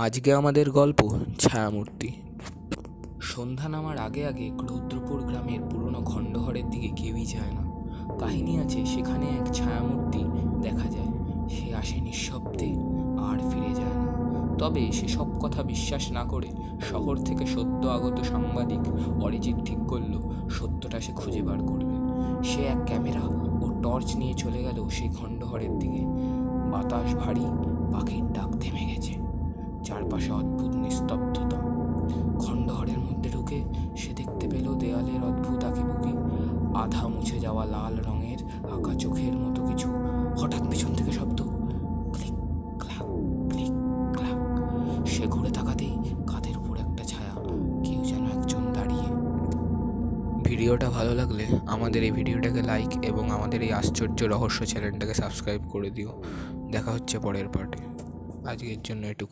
আজকে আমাদের গল্প ছায়ামূর্তি। সন্ধ্যা নামার আগে আগে রুদ্রপুর গ্রামের পুরনো খণ্ডঘরের দিকে কেউই যায় না। কাহিনী আছে, সেখানে এক ছায়ামূর্তি দেখা যায়। সে আসে নিঃশব্দে আর ফিরে যায় না। তবে সে সব কথা বিশ্বাস না করে শহর থেকে সদ্য আগত সাংবাদিক অরিজিৎ ঠিক করলো সত্যটা সে খুঁজে বার করবে। সে এক ক্যামেরা ও টর্চ নিয়ে চলে গেল সেই খণ্ডঘরের দিকে। বাতাস ভারী, পাখির ডাক থেমে গেছে, চারপাশে অদ্ভুত নিস্তব্ধতা। খণ্ডঘরের মধ্যে ঢুকে সে দেখতে পেল দেয়ালের অদ্ভুত আঁকিবুকি, আধা মুছে যাওয়া লাল রঙের আঁকা চোখের মতো কিছু। হঠাৎ পিছন থেকে শব্দ, ক্লিক ক্লাক ক্লিক ক্লাক। সে ঘুরে তাকাতেই কাঁধের উপর একটা ছায়া, কেউ যেন একজন দাঁড়িয়ে। ভিডিওটা ভালো লাগলে আমাদের এই ভিডিওটাকে লাইক এবং আমাদের এই আশ্চর্য রহস্য চ্যানেলটাকে সাবস্ক্রাইব করে দিও। দেখা হচ্ছে পরের পার্টে। আজকের জন্য এটুকু।